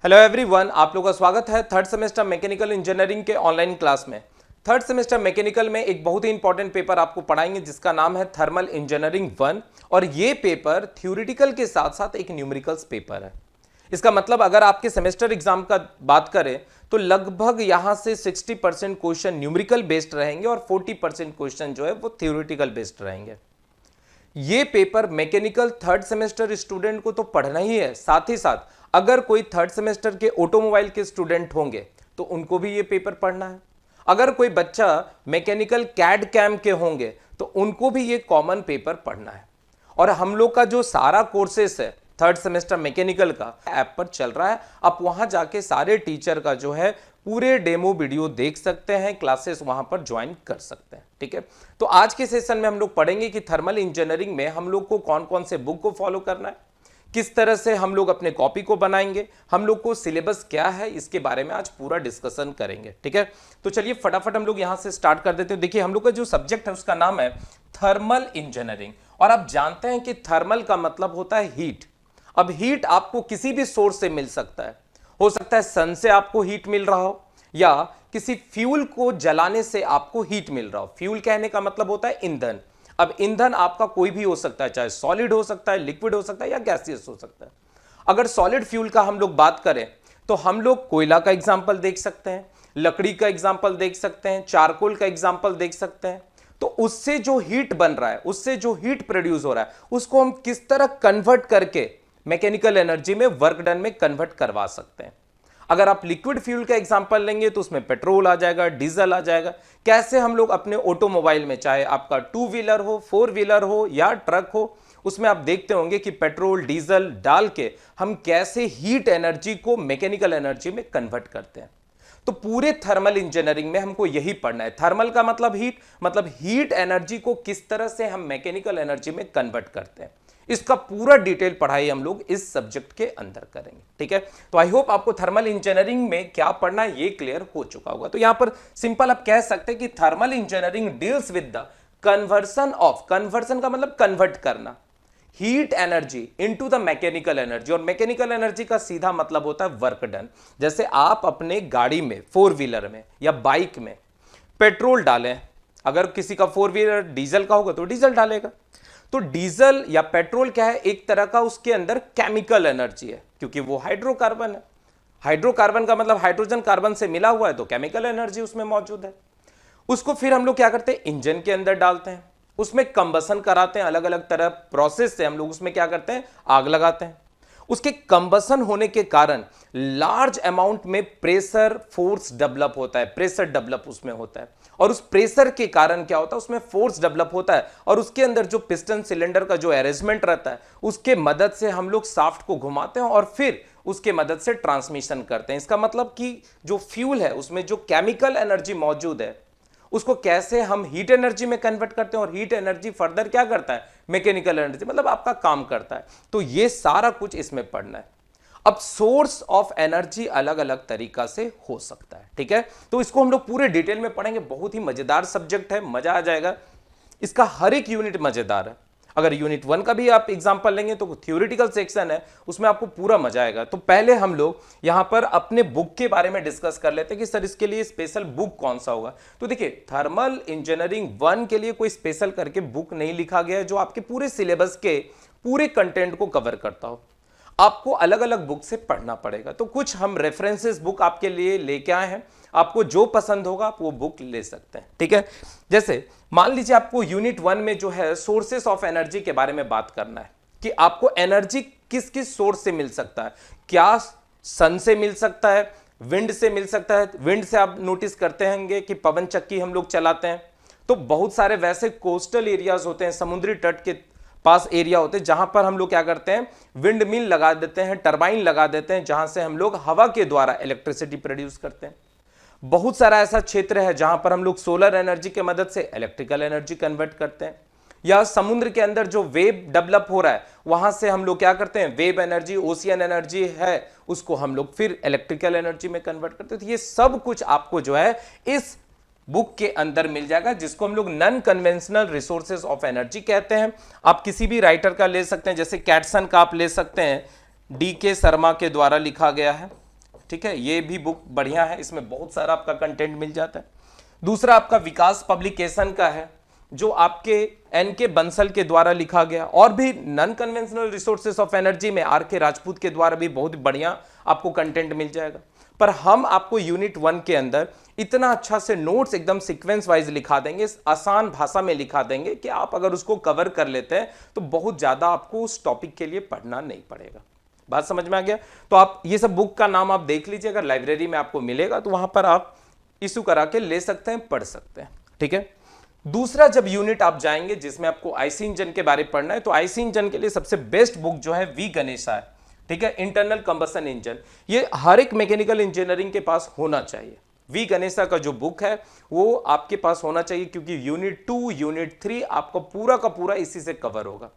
Hello everyone, आप लोगों का स्वागत है थर्ड सेमेस्टर मैकेनिकल इंजीनियरिंग के ऑनलाइन क्लास में। थर्ड सेमेस्टर मैकेनिकल में एक बहुत ही इंपॉर्टेंट पेपर आपको पढ़ाएंगे जिसका नाम है थर्मल इंजीनियरिंग 1। और ये पेपर थ्योरेटिकल के साथ साथ एक न्यूमेरिकल्स पेपर है। इसका मतलब अगर आपके सेमेस्टर एग्जाम का बात करें तो लगभग यहां से 60% क्वेश्चन न्यूमेरिकल बेस्ड रहेंगे और 40% क्वेश्चन जो है वो थ्योरेटिकल बेस्ड रहेंगे। ये paper mechanical third semester student को तो पढ़ना ही है, साथ ही साथ अगर कोई थर्ड सेमेस्टर के ऑटोमोबाइल के स्टूडेंट होंगे तो उनको भी ये पेपर पढ़ना है। अगर कोई बच्चा मैकेनिकल कैड कैम के होंगे तो उनको भी ये कॉमन पेपर पढ़ना है। और हम लोग का जो सारा कोर्सेस है थर्ड सेमेस्टर मैकेनिकल का ऐप पर चल रहा है, आप वहां जाके सारे टीचर का जो है पूरे डेमो वीडियो देख सकते हैं, क्लासेस वहां पर ज्वाइन कर सकते हैं। ठीक है, तो आज के सेशन में हम लोग पढ़ेंगे कि थर्मल इंजीनियरिंग में हम लोग को कौन कौन से बुक को फॉलो करना है, किस तरह से हम लोग अपने कॉपी को बनाएंगे, हम लोग को सिलेबस क्या है, इसके बारे में आज पूरा डिस्कशन करेंगे। ठीक है, तो चलिए फटाफट हम लोग यहां से स्टार्ट कर देते हैं। देखिए, हम लोग का जो सब्जेक्ट है उसका नाम है थर्मल इंजीनियरिंग। और आप जानते हैं कि थर्मल का मतलब होता है हीट। अब हीट आपको किसी भी सोर्स से मिल सकता है, हो सकता है सन से आपको हीट मिल रहा हो या किसी फ्यूल को जलाने से आपको हीट मिल रहा हो। फ्यूल कहने का मतलब होता है ईंधन। अब ईंधन आपका कोई भी हो सकता है, चाहे सॉलिड हो सकता है, लिक्विड हो सकता है या गैसियस हो सकता है। अगर सॉलिड फ्यूल का हम लोग बात करें तो हम लोग कोयला का एग्जांपल देख सकते हैं, लकड़ी का एग्जांपल देख सकते हैं, चारकोल का एग्जांपल देख सकते हैं। तो उससे जो हीट बन रहा है, उससे जो हीट प्रोड्यूस हो रहा है, उसको हम किस तरह कन्वर्ट करके मैकेनिकल एनर्जी में, वर्क डन में कन्वर्ट करवा सकते हैं। अगर आप लिक्विड फ्यूल का एग्जांपल लेंगे तो उसमें पेट्रोल आ जाएगा, डीजल आ जाएगा। कैसे हम लोग अपने ऑटोमोबाइल में, चाहे आपका 2 व्हीलर हो, 4 व्हीलर हो या ट्रक हो, उसमें आप देखते होंगे कि पेट्रोल डीजल डाल के हम कैसे हीट एनर्जी को मैकेनिकल एनर्जी में कन्वर्ट करते हैं। तो पूरे थर्मल इंजीनियरिंग में हमको यही पढ़ना है। थर्मल का मतलब हीट, मतलब हीट एनर्जी को किस तरह से हम मैकेनिकल एनर्जी में कन्वर्ट करते हैं, इसका पूरा डिटेल पढ़ाई हम लोग इस सब्जेक्ट के अंदर करेंगे। ठीक है, तो आई होप आपको थर्मल इंजीनियरिंग में क्या पढ़ना है ये क्लियर हो चुका होगा। तो यहां पर सिंपल आप कह सकते हैं कि thermal engineering deals with the conversion of, conversion का मतलब कन्वर्ट करना, heat energy into the mechanical energy. और मैकेनिकल एनर्जी का सीधा मतलब होता है वर्क डन। जैसे आप अपने गाड़ी में, 4 व्हीलर में या बाइक में पेट्रोल डालें, अगर किसी का 4 व्हीलर डीजल का होगा तो डीजल डालेगा। तो डीजल या पेट्रोल क्या है, एक तरह का उसके अंदर केमिकल एनर्जी है, क्योंकि वो हाइड्रोकार्बन है। हाइड्रोकार्बन का मतलब हाइड्रोजन कार्बन से मिला हुआ है, तो केमिकल एनर्जी उसमें मौजूद है। उसको फिर हम लोग क्या करते हैं, इंजन के अंदर डालते हैं, उसमें कंबसन कराते हैं, अलग अलग तरह प्रोसेस से हम लोग उसमें क्या करते हैं, आग लगाते हैं। उसके कंबसन होने के कारण लार्ज अमाउंट में प्रेशर फोर्स डेवलप होता है, प्रेशर डेवलप उसमें होता है। और उस प्रेशर के कारण क्या होता है, उसमें फोर्स डेवलप होता है और उसके अंदर जो पिस्टन सिलेंडर का जो अरेंजमेंट रहता है उसके मदद से हम लोग शाफ्ट को घुमाते हैं और फिर उसके मदद से ट्रांसमिशन करते हैं। इसका मतलब कि जो फ्यूल है उसमें जो केमिकल एनर्जी मौजूद है उसको कैसे हम हीट एनर्जी में कन्वर्ट करते हैं और हीट एनर्जी फर्दर क्या करता है, मैकेनिकल एनर्जी मतलब आपका काम करता है। तो ये सारा कुछ इसमें पढ़ना है। अब सोर्स ऑफ एनर्जी अलग अलग तरीका से हो सकता है। ठीक है, तो इसको हम लोग पूरे डिटेल में पढ़ेंगे। बहुत ही मजेदार सब्जेक्ट है, मजा आ जाएगा। इसका हर एक यूनिट मजेदार है। अगर यूनिट 1 का भी आप एग्जांपल लेंगे तो थ्योरेटिकल सेक्शन है, उसमें आपको पूरा मजा आएगा। तो पहले हम लोग यहां पर अपने बुक के बारे में डिस्कस कर लेते हैं कि सर इसके लिए स्पेशल बुक कौन सा होगा। तो देखिए, थर्मल इंजीनियरिंग 1 के लिए कोई स्पेशल करके बुक नहीं लिखा गया है जो आपके पूरे सिलेबस के पूरे कंटेंट को कवर करता हो। आपको अलग अलग बुक से पढ़ना पड़ेगा। तो कुछ हम रेफरेंसेस बुक आपके लिए लेके आए हैं, आपको जो पसंद होगा आप वो बुक ले सकते हैं। ठीक है, जैसे मान लीजिए आपको यूनिट 1 में जो है सोर्सेस ऑफ एनर्जी के बारे में बात करना है कि आपको एनर्जी किस किस सोर्स से मिल सकता है। क्या सन से मिल सकता है, विंड से मिल सकता है। विंड से आप नोटिस करते होंगे कि पवन चक्की हम लोग चलाते हैं। तो बहुत सारे वैसे कोस्टल एरियाज होते हैं, समुद्री तट के पास एरिया होते हैं, जहां पर हम लोग क्या करते हैं, विंड मिल लगा देते हैं, टरबाइन लगा देते हैं, जहां से हम लोग हवा के द्वारा इलेक्ट्रिसिटी प्रोड्यूस करते हैं। बहुत सारा ऐसा क्षेत्र है जहां पर हम लोग सोलर एनर्जी के मदद से इलेक्ट्रिकल एनर्जी कन्वर्ट करते हैं। या समुद्र के अंदर जो वेव डेवलप हो रहा है वहां से हम लोग क्या करते हैं, वेव एनर्जी, ओशियन एनर्जी है, उसको हम लोग फिर इलेक्ट्रिकल एनर्जी में कन्वर्ट करते हैं। तो ये सब कुछ आपको जो है इस बुक के अंदर मिल जाएगा, जिसको हम लोग non conventional resources of energy कहते हैं। आप किसी भी राइटर का ले सकते हैं, जैसे कैटसन का आप ले सकते हैं, डी के शर्मा के द्वारा लिखा गया है। ठीक है, ये भी बुक बढ़िया है, इसमें बहुत सारा आपका कंटेंट मिल जाता है। दूसरा आपका विकास पब्लिकेशन का है, जो आपके एन.के. बंसल के द्वारा लिखा गया, और भी non conventional resources of energy में आर.के. राजपूत के द्वारा भी बहुत बढ़िया आपको कंटेंट मिल जाएगा। पर हम आपको यूनिट 1 के अंदर इतना अच्छा से नोट्स एकदम सीक्वेंस वाइज लिखा देंगे, आसान भाषा में लिखा देंगे कि आप अगर उसको कवर कर लेते हैं तो बहुत ज्यादा आपको उस टॉपिक के लिए पढ़ना नहीं पड़ेगा। बात समझ में आ गया? तो आप ये सब बुक का नाम आप देख लीजिए, अगर लाइब्रेरी में आपको मिलेगा तो वहां पर आप इशू करा के ले सकते हैं, पढ़ सकते हैं। ठीक है, दूसरा जब यूनिट आप जाएंगे जिसमें आपको आईसी इंजन के बारे में पढ़ना है, तो आईसी इंजन के लिए सबसे बेस्ट बुक जो है वी गणेशा है। ठीक है, इंटरनल कंबशन इंजन, ये हर एक मैकेनिकल इंजीनियरिंग के पास होना चाहिए। वी गणेशा का जो बुक है वो आपके पास होना चाहिए, क्योंकि यूनिट 2 यूनिट 3 आपका पूरा का पूरा इसी से कवर होगा।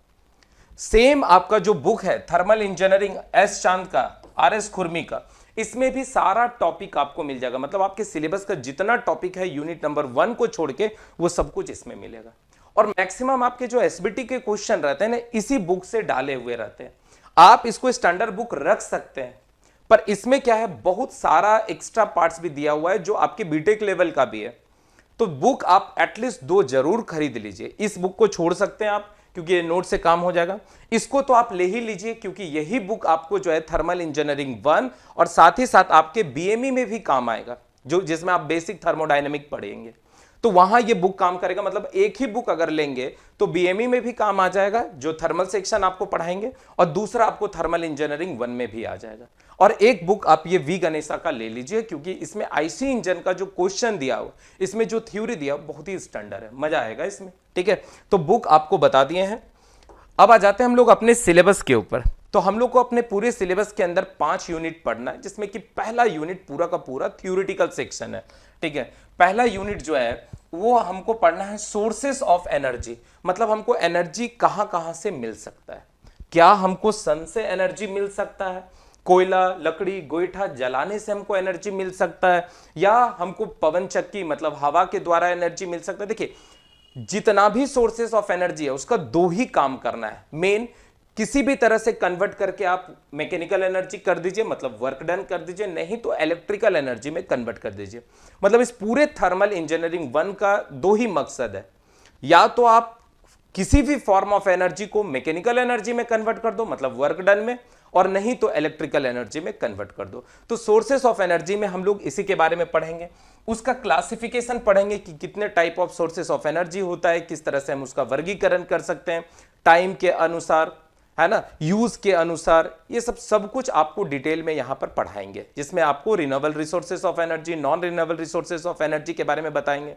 सेम आपका जो बुक है थर्मल इंजीनियरिंग एस चांद का, आर एस खुरमी का, इसमें भी सारा टॉपिक आपको मिल जाएगा। मतलब आपके सिलेबस का जितना टॉपिक है यूनिट नंबर 1 को छोड़ के वो सब कुछ इसमें मिलेगा। और मैक्सिमम आपके जो एसबीटी के क्वेश्चन रहते हैं ना, इसी बुक से डाले हुए रहते हैं। आप इसको स्टैंडर्ड बुक रख सकते हैं, पर इसमें क्या है, बहुत सारा एक्स्ट्रा पार्ट्स भी दिया हुआ है जो आपके बीटेक लेवल का भी है। तो बुक आप एटलीस्ट 2 जरूर खरीद लीजिए। इस बुक को छोड़ सकते हैं आप, क्योंकि ये नोट से काम हो जाएगा। इसको तो आप ले ही लीजिए, क्योंकि यही बुक आपको जो है थर्मल इंजीनियरिंग 1 और साथ ही साथ आपके बीएमई में भी काम आएगा, जो जिसमें आप बेसिक थर्मोडायनेमिक पढ़ेंगे, तो वहां ये बुक काम करेगा। मतलब एक ही बुक अगर लेंगे तो बीएमई में भी काम आ जाएगा, जो थर्मल सेक्शन आपको पढ़ाएंगे, और दूसरा आपको थर्मल इंजीनियरिंग 1 में भी आ जाएगा। और एक बुक आप ये वी गणेशा का ले लीजिए, क्योंकि इसमें आईसी इंजन का जो क्वेश्चन दिया हुआ, इसमें जो थ्योरी दिया बहुत ही स्टैंडर्ड है, मजा आएगा इसमें। ठीक है, तो बुक आपको बता दिए हैं। अब आ जाते हैं हम लोग अपने सिलेबस के ऊपर। तो हम लोग को अपने पूरे सिलेबस के अंदर 5 यूनिट पढ़ना है, जिसमें कि पहला यूनिट पूरा का पूरा थ्योरेटिकल सेक्शन है। ठीक है, पहला यूनिट जो है वो हमको पढ़ना है सोर्सेस ऑफ एनर्जी। मतलब हमको एनर्जी कहां कहां से मिल सकता है। क्या हमको सन से एनर्जी मिल सकता है, कोयला, लकड़ी, गोईठा जलाने से हमको एनर्जी मिल सकता है, या हमको पवन चक्की मतलब हवा के द्वारा एनर्जी मिल सकता है। देखिए, जितना भी सोर्सेस ऑफ एनर्जी है उसका 2 ही काम करना है मेन। किसी भी तरह से कन्वर्ट करके आप मैकेनिकल एनर्जी कर दीजिए, मतलब वर्क डन कर दीजिए, नहीं तो इलेक्ट्रिकल एनर्जी में कन्वर्ट कर दीजिए। मतलब इस पूरे थर्मल इंजीनियरिंग 1 का 2 ही मकसद है, या तो आप किसी भी फॉर्म ऑफ एनर्जी को मैकेनिकल एनर्जी में कन्वर्ट कर दो, मतलब वर्क डन में, और नहीं तो इलेक्ट्रिकल एनर्जी में कन्वर्ट कर दो। तो सोर्सेस ऑफ एनर्जी में हम लोग इसी के बारे में पढ़ेंगे। उसका क्लासिफिकेशन पढ़ेंगे कि कितने type of sources of energy होता है, किस तरह से हम उसका वर्गीकरण कर सकते हैं, टाइम के अनुसार, है ना, यूज के अनुसार। ये सब कुछ आपको डिटेल में यहां पर पढ़ाएंगे, जिसमें आपको renewable resources of energy, non renewable resources of energy के बारे में बताएंगे।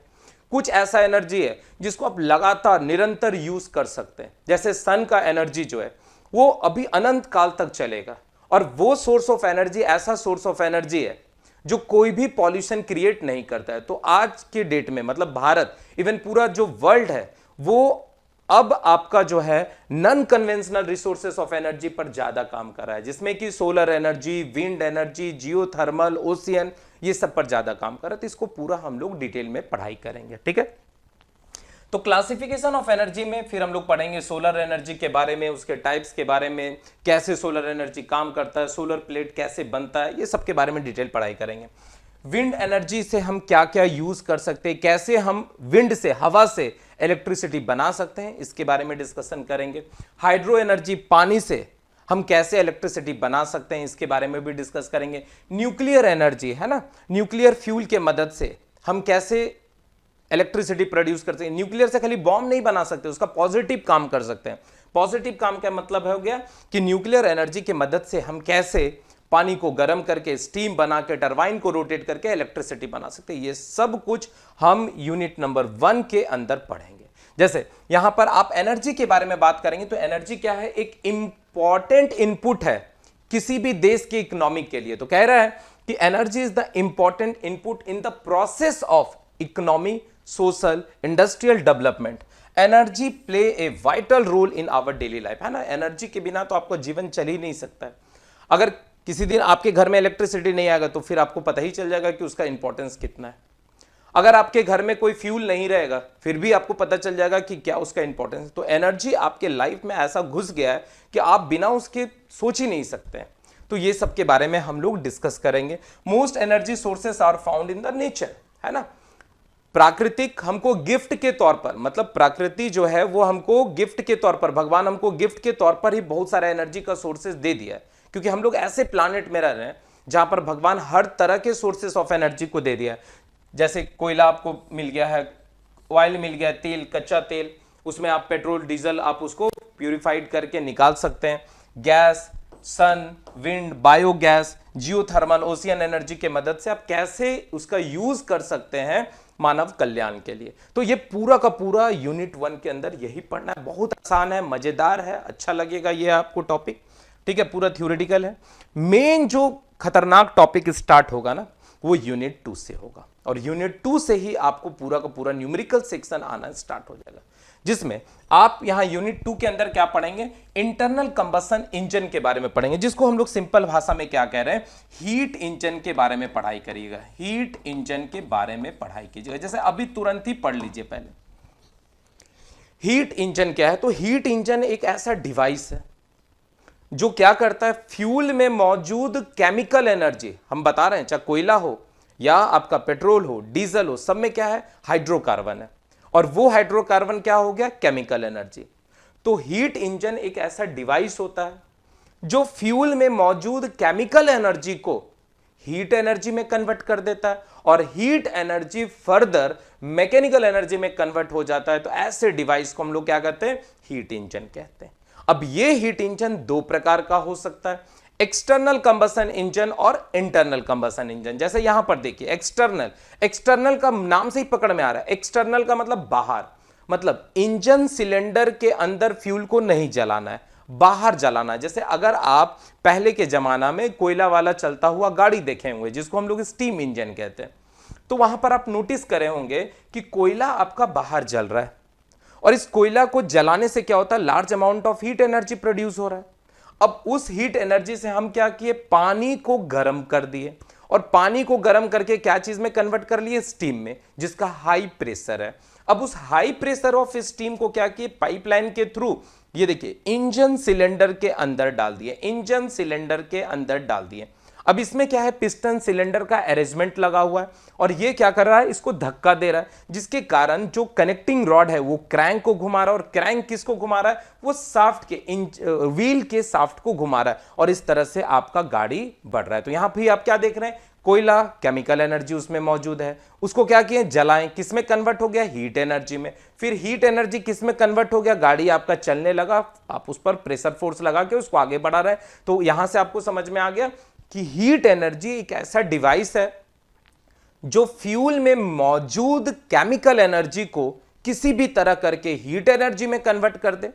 कुछ ऐसा एनर्जी है जिसको आप लगातार निरंतर यूज कर सकते हैं, जैसे सन का एनर्जी जो है वो अभी अनंत काल तक चलेगा, और वो सोर्स ऑफ एनर्जी ऐसा सोर्स ऑफ एनर्जी है जो कोई भी पॉल्यूशन क्रिएट नहीं करता है। तो आज के डेट में मतलब भारत, इवन पूरा जो वर्ल्ड है, वो अब आपका जो है non conventional resources of energy पर ज्यादा काम कर रहा है, जिसमें कि solar energy, wind energy, geothermal, ocean, ये सब पर ज्यादा काम कर रहा है। तो इसको पूरा हम लोग डिटेल में पढ़ाई करेंगे। ठीक है, तो क्लासिफिकेशन ऑफ एनर्जी में फिर हम लोग पढ़ेंगे सोलर एनर्जी के बारे में, उसके टाइप्स के बारे में, कैसे सोलर एनर्जी काम करता है, सोलर प्लेट कैसे बनता है, ये सब के बारे में डिटेल पढ़ाई करेंगे। विंड एनर्जी से हम क्या क्या यूज कर सकते हैं, कैसे हम विंड से, हवा से इलेक्ट्रिसिटी बना सकते हैं, इसके बारे में डिस्कशन करेंगे। हाइड्रो एनर्जी, पानी से हम कैसे इलेक्ट्रिसिटी बना सकते हैं, इसके बारे में भी डिस्कस करेंगे। न्यूक्लियर एनर्जी, है ना, न्यूक्लियर फ्यूल के मदद से हम कैसे इलेक्ट्रिसिटी प्रोड्यूस करते हैं। न्यूक्लियर से खाली बॉम्ब नहीं बना सकते, उसका पॉजिटिव काम कर सकते हैं। पॉजिटिव काम का मतलब हो गया कि न्यूक्लियर एनर्जी की मदद से हम कैसे पानी को गर्म करके, स्टीम बना के, टरबाइन को रोटेट करके इलेक्ट्रिसिटी बना सकते हैं। ये सब कुछ हम यूनिट नंबर 1 के अंदर पढ़ेंगे। जैसे यहां पर आप एनर्जी के बारे में बात करेंगे, तो एनर्जी क्या है, एक इंपॉर्टेंट इनपुट है किसी भी देश की इकोनॉमी के लिए। तो कह रहा है कि energy is the important input in the process of economy, social, industrial development. Energy play a vital role in our daily life, है ना। एनर्जी के बिना तो आपका जीवन चल ही नहीं सकता है। अगर किसी दिन आपके घर में इलेक्ट्रिसिटी नहीं आएगा तो फिर आपको पता ही चल जाएगा कि उसका इंपॉर्टेंस कितना है। अगर आपके घर में कोई फ्यूल नहीं रहेगा फिर भी आपको पता चल जाएगा कि क्या उसका इंपॉर्टेंस है। तो एनर्जी आपके लाइफ में ऐसा घुस गया है कि आप बिना उसके सोच ही नहीं सकते हैं। तो ये सब के बारे में हम लोग डिस्कस करेंगे। Most energy sources are found in the nature, है ना। प्राकृतिक हमको गिफ्ट के तौर पर, मतलब प्रकृति जो है वो हमको गिफ्ट के तौर पर, भगवान हमको गिफ्ट के तौर पर ही बहुत सारा एनर्जी का सोर्सेस दे दिया है, क्योंकि हम लोग ऐसे प्लानेट में रह रहे हैं जहां पर भगवान हर तरह के सोर्सेस ऑफ एनर्जी को दे दिया है। जैसे कोयला आपको मिल गया है, ऑयल मिल गया, तेल, कच्चा तेल, उसमें आप पेट्रोल डीजल आप उसको प्यूरिफाइड करके निकाल सकते हैं। Gas, sun, wind, biogas, geothermal, ocean energy के मदद से आप कैसे उसका यूज कर सकते हैं मानव कल्याण के लिए। तो ये पूरा का पूरा यूनिट 1 के अंदर यही पढ़ना है। बहुत आसान है, मजेदार है, अच्छा लगेगा ये आपको टॉपिक, ठीक है। पूरा थ्योरेटिकल है। मेन जो खतरनाक टॉपिक स्टार्ट होगा ना, वो यूनिट 2 से होगा, और यूनिट 2 से ही आपको पूरा का पूरा न्यूमेरिकल सेक्शन आना स्टार्ट हो जाएगा, जिसमें आप यहां यूनिट 2 के अंदर क्या पढ़ेंगे, इंटरनल कंबशन इंजन के बारे में पढ़ेंगे, जिसको हम लोग सिंपल भाषा में क्या कह रहे हैं, हीट इंजन के बारे में पढ़ाई करिएगा। हीट इंजन के बारे में पढ़ाई कीजिएगा। जैसे अभी तुरंत ही पढ़ लीजिए पहले, हीट इंजन क्या है। तो हीट इंजन एक ऐसा डिवाइस है जो क्या करता है, फ्यूल में मौजूद केमिकल एनर्जी, हम बता रहे हैं चाहे कोयला हो या आपका पेट्रोल हो, डीजल हो, सब में क्या है, हाइड्रोकार्बन है, और वो हाइड्रोकार्बन क्या हो गया, केमिकल एनर्जी। तो हीट इंजन एक ऐसा डिवाइस होता है जो फ्यूल में मौजूद केमिकल एनर्जी को हीट एनर्जी में कन्वर्ट कर देता है, और heat energy further mechanical energy में कन्वर्ट हो जाता है। तो ऐसे डिवाइस को हम लोग क्या कहते हैं, हीट इंजन कहते हैं। अब ये हीट इंजन 2 प्रकार का हो सकता है, एक्सटर्नल कंबशन इंजन और इंटरनल कंबशन इंजन। जैसे यहां पर देखिए एक्सटर्नल, एक्सटर्नल का नाम से ही पकड़ में आ रहा है, एक्सटर्नल का मतलब बाहर, मतलब इंजन सिलेंडर के अंदर फ्यूल को नहीं जलाना है, बाहर जलाना है। जैसे अगर आप पहले के जमाना में कोयला वाला चलता हुआ गाड़ी देखे होंगे, जिसको हम लोग स्टीम इंजन कहते हैं, तो वहां पर आप नोटिस करे होंगे कि कोयला आपका बाहर जल रहा है, और इस कोयला को जलाने से क्या होता है, large amount of heat energy produce हो रहा है। अब उस हीट एनर्जी से हम क्या किए, पानी को गर्म कर दिए, और पानी को गर्म करके क्या चीज में कन्वर्ट कर लिए, स्टीम में, जिसका हाई प्रेशर है। अब उस हाई प्रेशर ऑफ स्टीम को क्या किए, पाइपलाइन के थ्रू, ये देखिए, इंजन सिलेंडर के अंदर डाल दिए, इंजन सिलेंडर के अंदर डाल दिए। अब इसमें क्या है, पिस्टन सिलेंडर का अरेंजमेंट लगा हुआ है, और ये क्या कर रहा है, इसको धक्का दे रहा है, जिसके कारण जो कनेक्टिंग रॉड है वो क्रैंक को घुमा रहा है, और क्रैंक किसको घुमा रहा है, वो साफ्ट के व्हील के साफ्ट को घुमा रहा है, और इस तरह से आपका गाड़ी बढ़ रहा है। तो यहां भी आप क्या देख रहे हैं, कोयला, केमिकल एनर्जी उसमें मौजूद है, उसको क्या किए, जलाएं, किसमें कन्वर्ट हो गया, हीट एनर्जी में। फिर हीट एनर्जी किसमें कन्वर्ट हो गया, गाड़ी आपका चलने लगा, आप उस पर प्रेशर फोर्स लगा के उसको आगे बढ़ा रहे हैं। तो यहां से आपको समझ में आ गया कि हीट एनर्जी एक ऐसा डिवाइस है जो फ्यूल में मौजूद केमिकल एनर्जी को किसी भी तरह करके हीट एनर्जी में कन्वर्ट कर दे,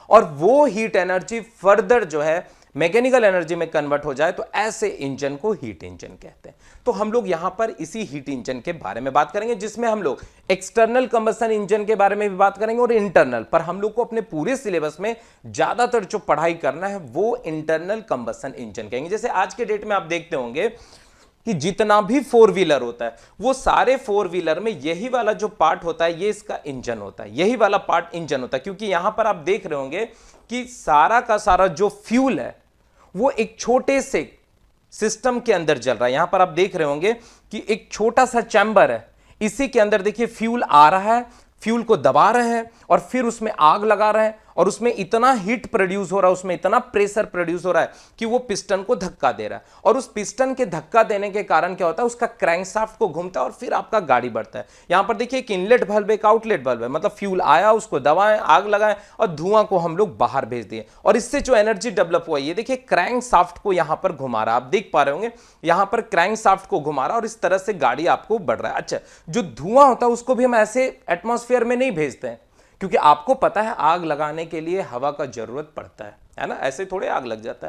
और वो हीट एनर्जी फर्दर जो है मैकेनिकल एनर्जी में कन्वर्ट हो जाए। तो ऐसे इंजन को हीट इंजन कहते हैं। तो हम लोग यहां पर इसी हीट इंजन के बारे में बात करेंगे, जिसमें हम लोग एक्सटर्नल कंबशन इंजन के बारे में भी बात करेंगे और इंटरनल, पर हम लोग को अपने पूरे सिलेबस में ज्यादातर जो पढ़ाई करना है वो इंटरनल कंबशन इंजन कहेंगे। जैसे आज के डेट में आप देखते होंगे कि जितना भी 4 व्हीलर होता है, वो सारे 4 व्हीलर में यही वाला जो पार्ट होता है, ये इसका इंजन होता है, यही वाला पार्ट इंजन होता है। क्योंकि यहां पर आप देख रहे होंगे कि सारा का सारा जो फ्यूल है वो एक छोटे से सिस्टम के अंदर जल रहा है। यहां पर आप देख रहे होंगे कि एक छोटा सा चैम्बर है, इसी के अंदर देखिए फ्यूल आ रहा है, फ्यूल को दबा रहे हैं और फिर उसमें आग लगा रहे हैं, और उसमें इतना हीट प्रोड्यूस हो रहा है, उसमें इतना प्रेशर प्रोड्यूस हो रहा है कि वो पिस्टन को धक्का दे रहा है, और उस पिस्टन के धक्का देने के कारण क्या होता है, उसका क्रैंकशाफ्ट को घूमता है और फिर आपका गाड़ी बढ़ता है। यहां पर देखिए एक इनलेट वाल्व, एक आउटलेट वाल्व है, मतलब फ्यूल आया, उसको दबाएं, आग लगाएं, और धुआं को हम लोग बाहर भेज दिए, और इससे जो एनर्जी डेवलप हुआ, ये देखिए क्रैंकशाफ्ट को यहां पर घुमा रहा है, आप देख पा रहे होंगे यहां पर क्रैंकशाफ्ट को घुमा रहा है, और इस तरह से गाड़ी आपको बढ़ रहा है। अच्छा, जो धुआं होता है उसको भी हम ऐसे एटमॉस्फेयर में नहीं भेजते हैं, क्योंकि आपको पता है आग लगाने के लिए हवा का जरूरत पड़ता है ना, ऐसे थोड़े आग लग जाता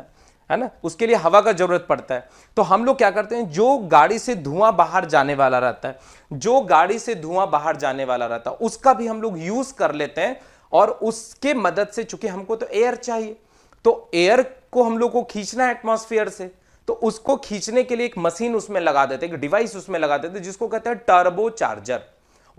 है ना, उसके लिए हवा का जरूरत पड़ता है। तो हम लोग क्या करते हैं, जो गाड़ी से धुआं बाहर जाने वाला रहता है, जो गाड़ी से धुआं बाहर जाने वाला रहता है, उसका भी हम लोग यूज कर लेते हैं, और उसके मदद से, चूंकि हमको तो एयर चाहिए, तो एयर को हम लोग को खींचना है एटमॉस्फेयर से, तो उसको खींचने के लिए एक मशीन उसमें लगा देते, एक डिवाइस उसमें लगा देते, जिसको कहते हैं टर्बो चार्जर।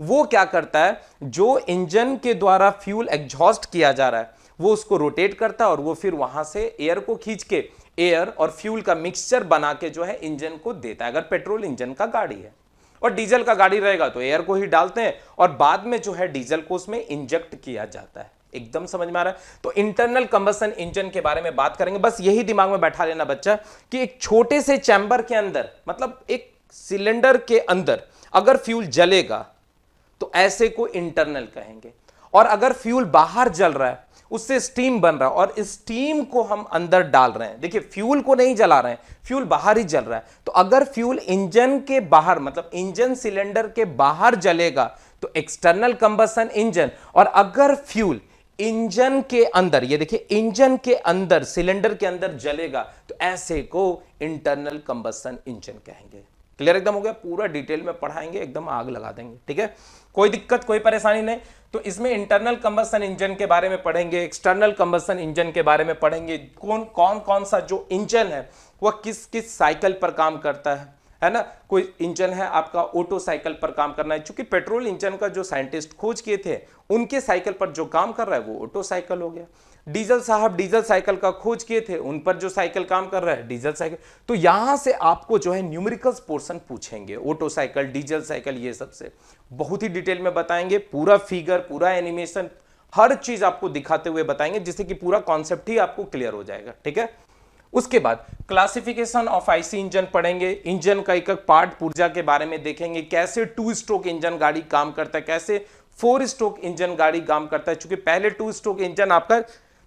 वो क्या करता है, जो इंजन के द्वारा फ्यूल एग्जॉस्ट किया जा रहा है वो उसको रोटेट करता है, और वो फिर वहां से एयर को खींच के एयर और फ्यूल का मिक्सचर बना के जो है इंजन को देता है, अगर पेट्रोल इंजन का गाड़ी है। और डीजल का गाड़ी रहेगा तो एयर को ही डालते हैं और बाद में जो है डीजल को उसमें इंजेक्ट किया जाता है। एकदम समझ में आ रहा है? तो इंटरनल कंबशन इंजन के बारे में बात करेंगे। बस यही दिमाग में बैठा लेना बच्चा कि एक छोटे से चैम्बर के अंदर, मतलब एक सिलेंडर के अंदर अगर फ्यूल जलेगा तो ऐसे को इंटरनल कहेंगे, और अगर फ्यूल बाहर जल रहा है, उससे स्टीम बन रहा है और इस स्टीम को हम अंदर डाल रहे हैं, देखिए फ्यूल को नहीं जला रहे हैं, फ्यूल बाहर ही जल रहा है, तो अगर फ्यूल इंजन के बाहर, मतलब इंजन सिलेंडर के बाहर जलेगा तो एक्सटर्नल कंबशन इंजन, और अगर फ्यूल इंजन के अंदर, ये देखिए इंजन के अंदर, सिलेंडर के अंदर जलेगा तो ऐसे को इंटरनल कंबशन इंजन कहेंगे। क्लियर एकदम हो गया? पूरा डिटेल में पढ़ाएंगे, एकदम आग लगा देंगे, ठीक है? कोई दिक्कत, कोई परेशानी नहीं। तो इसमें इंटरनल कंबशन इंजन के बारे में पढ़ेंगे, एक्सटर्नल कंबशन इंजन के बारे में पढ़ेंगे, कौन सा जो इंजन है वह किस किस साइकिल पर काम करता है ना? कोई इंजन है आपका ऑटो साइकिल पर काम करना है, क्योंकि पेट्रोल इंजन का जो साइंटिस्ट खोज किए थे उनके साइकिल पर जो काम कर रहा है वो ऑटो साइकिल हो गया। डीजल साहब डीजल साइकिल का खोज किए थे, उन पर जो साइकिल काम कर रहा है डीजल साइकिल। तो यहां से आपको जो है न्यूमेरिकल्स पोर्शन पूछेंगे, ऑटो साइकिल, डीजल साइकिल, ये सबसे बहुत ही डिटेल में बताएंगे। पूरा फिगर, पूरा एनिमेशन, हर चीज आपको दिखाते हुए बताएंगे, जिससे कि पूरा कॉन्सेप्ट ही आपको क्लियर हो जाएगा, ठीक है? उसके बाद क्लासिफिकेशन ऑफ आईसी इंजन पढ़ेंगे, इंजन का एक एक पार्ट पुर्जा के बारे में देखेंगे, कैसे 2 स्ट्रोक इंजन गाड़ी काम करता है, कैसे 4 स्ट्रोक इंजन गाड़ी काम करता है। क्योंकि पहले 2 स्ट्रोक इंजन आपका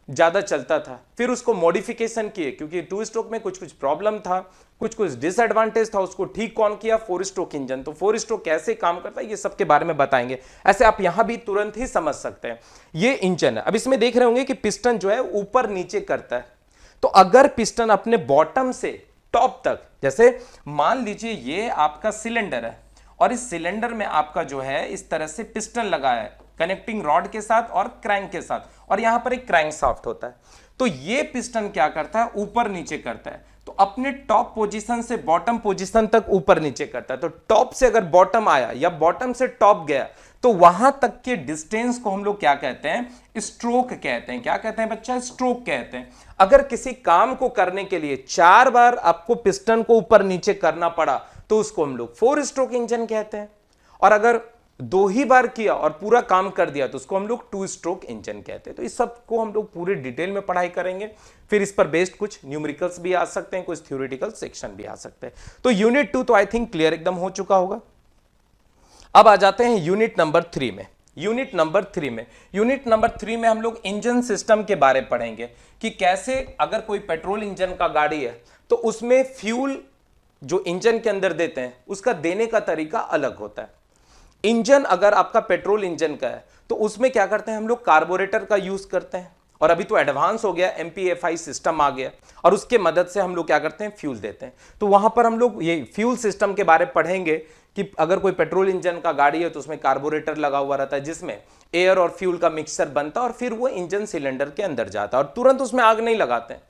ज्यादा चलता था, फिर उसको मॉडिफिकेशन किए, क्योंकि 2 स्ट्रोक में कुछ कुछ प्रॉब्लम था, कुछ कुछ डिसएडवांटेज था, उसको ठीक कौन किया? 4 स्ट्रोक इंजन। तो 4 स्ट्रोक कैसे काम करता है ये सब के बारे में बताएंगे। ऐसे आप यहां भी तुरंत ही समझ सकते हैं। ये इंजन है। अब इसमें देख रहे होंगे कि पिस्टन जो है ऊपर नीचे करता है, तो अगर पिस्टन अपने बॉटम से टॉप तक, जैसे मान लीजिए ये आपका सिलेंडर है और इस सिलेंडर में आपका जो है इस तरह से पिस्टन लगा है कनेक्टिंग रॉड के साथ और क्रैंक के साथ, और यहां पर एक क्रैंक शाफ्ट होता है। तो ये पिस्टन क्या करता है? ऊपर नीचे करता है। तो अपने टॉप पोजीशन से बॉटम पोजीशन तक ऊपर नीचे करता है। तो टॉप से अगर बॉटम आया या बॉटम से टॉप गया तो वहां तक के डिस्टेंस को हम लोग क्या कहते हैं? स्ट्रोक कहते हैं। क्या कहते हैं बच्चा? स्ट्रोक कहते हैं। अगर किसी काम को करने के लिए 4 बार आपको पिस्टन को ऊपर नीचे करना पड़ा तो उसको हम लोग 4 स्ट्रोक इंजन कहते हैं, और अगर 2 ही बार किया और पूरा काम कर दिया तो उसको हम लोग 2 स्ट्रोक इंजन कहते हैं। तो इस सब को हम लोग पूरे डिटेल में पढ़ाई करेंगे। फिर इस पर बेस्ड कुछ न्यूमेरिकल्स भी आ सकते हैं, कुछ थ्योरेटिकल सेक्शन भी आ सकते हैं। तो यूनिट 2 तो आई थिंक क्लियर एकदम हो चुका होगा। अब आ जाते हैं यूनिट नंबर 3 में। यूनिट नंबर 3 में हम लोग इंजन सिस्टम के बारे में पढ़ेंगे कि कैसे अगर कोई पेट्रोल इंजन का गाड़ी है तो उसमें फ्यूल जो इंजन के अंदर देते हैं उसका देने का तरीका अलग होता है। इंजन अगर आपका पेट्रोल इंजन का है तो उसमें क्या करते हैं हम लोग? कार्बोरेटर का यूज करते हैं, और अभी तो एडवांस हो गया, MPFI सिस्टम आ गया, और उसके मदद से हम लोग क्या करते हैं? फ्यूल देते हैं। तो वहां पर हम लोग ये फ्यूल सिस्टम के बारे में पढ़ेंगे कि अगर कोई पेट्रोल इंजन का गाड़ी है तो उसमें कार्बोरेटर लगा हुआ रहता है, जिसमें एयर और फ्यूल का मिक्सचर बनता है, और फिर वो इंजन सिलेंडर के अंदर जाता है, और तुरंत उसमें आग नहीं लगाते हैं।